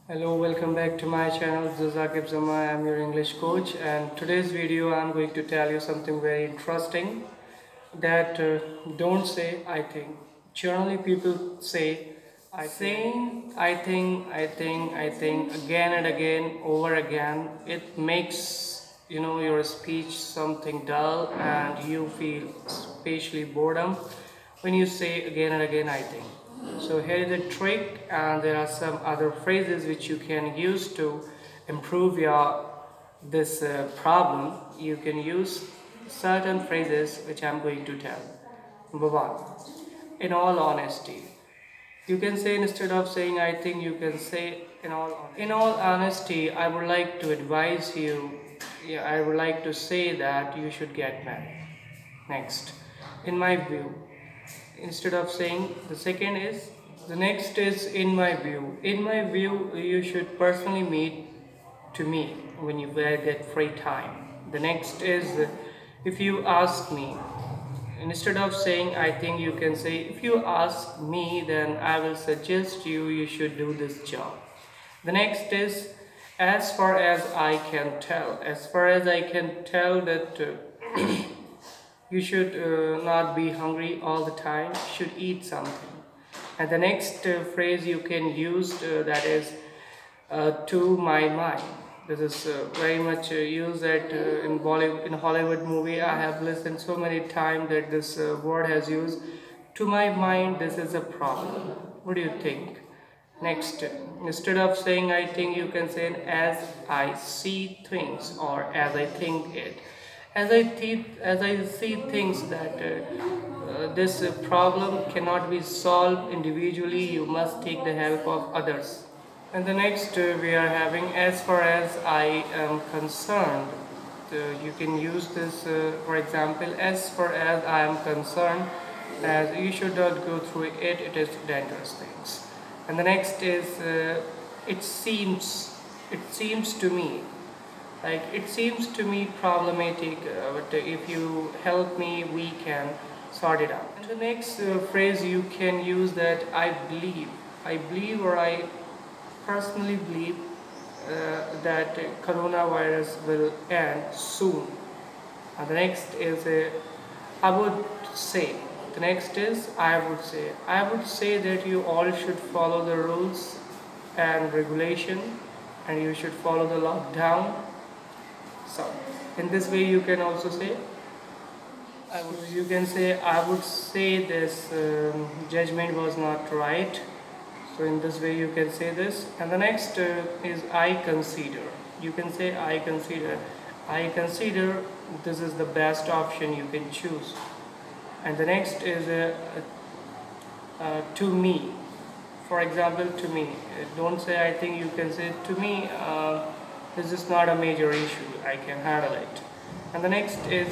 Hello, welcome back to my channel. This is Akib Zama. I am your English coach, and today's video I'm going to tell you something very interesting that don't say I think. Generally, people say I saying I think again and again over again. It makes your speech something dull, and you feel especially boredom when you say again and again I think. So here is a trick, and there are some other phrases which you can use to improve your this problem. You can use certain phrases which I'm going to tell. Number one, in all honesty. You can say, instead of saying I think, you can say in all honesty, I would like to advise you, I would like to say that you should get married. Next, in my view. Instead of saying, the next is in my view. In my view, you should personally meet to me when you get free time. The next is, if you ask me. Instead of saying I think, you can say, if you ask me, then I will suggest you should do this job. The next is, as far as I can tell. As far as I can tell that you should not be hungry all the time, you should eat something. And the next phrase you can use, that is to my mind. This is very much used in Bollywood, in Hollywood movie. I have listened so many times that this word has used. To my mind, this is a problem. What do you think? Next, instead of saying I think, you can say as I see things, or as I think it. As I see things that this problem cannot be solved individually, you must take the help of others. And the next we are having, as far as I am concerned. You can use this, for example, as far as I am concerned, as you should not go through it, it is dangerous things. And the next is, it seems to me, like it seems to me problematic, but if you help me, we can sort it out. And the next phrase you can use, that I believe, or I personally believe that coronavirus will end soon. And the next is, I would say. The next is, I would say. I would say that you all should follow the rules and regulation, and you should follow the lockdown. So in this way you can also say, you can say, I would say this judgment was not right. So in this way you can say this. And the next is I consider. You can say I consider. I consider this is the best option you can choose. And the next is to me. For example, to me. Don't say I think, you can say to me, this is not a major issue, I can handle it. And the next is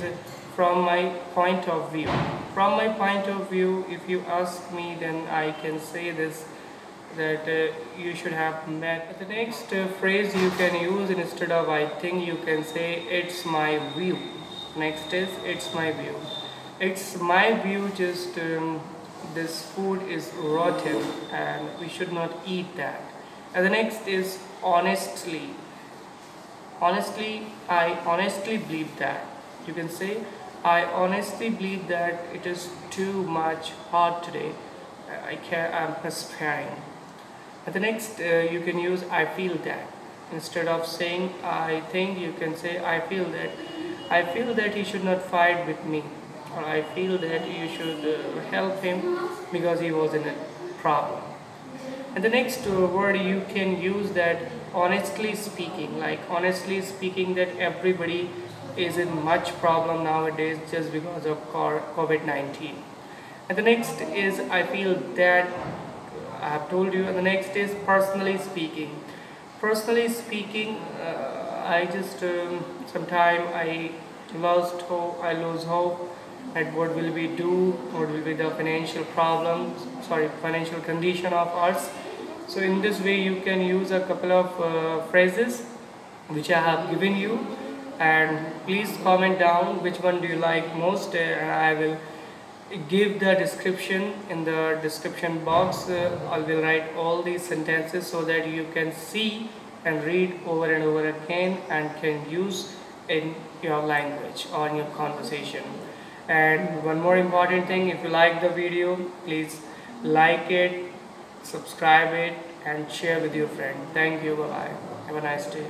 from my point of view. From my point of view, if you ask me, then I can say this, that you should have met. The next phrase you can use, instead of I think, you can say it's my view. Next is it's my view. It's my view, just this food is rotten and we should not eat that. And the next is honestly. Honestly, I honestly believe that. You can say, I honestly believe that it is too much hot today. I'm perspiring. And the next you can use I feel that. Instead of saying I think, you can say I feel that. I feel that he should not fight with me, or I feel that you should help him because he was in a problem. And the next word you can use, that honestly speaking. Like honestly speaking, that everybody is in much problem nowadays just because of COVID-19. And the next is I feel that. I have told you. And the next is personally speaking. Personally speaking, I just sometime I lose hope at what will we do, what will be the financial condition of ours. So in this way you can use a couple of phrases which I have given you, and please comment down which one do you like most, and I will give the description in the description box. I will write all these sentences so that you can see and read over and over again and can use in your language or in your conversation. And one more important thing, if you like the video, please like it, subscribe it and share with your friend. Thank you. Bye bye. Have a nice day.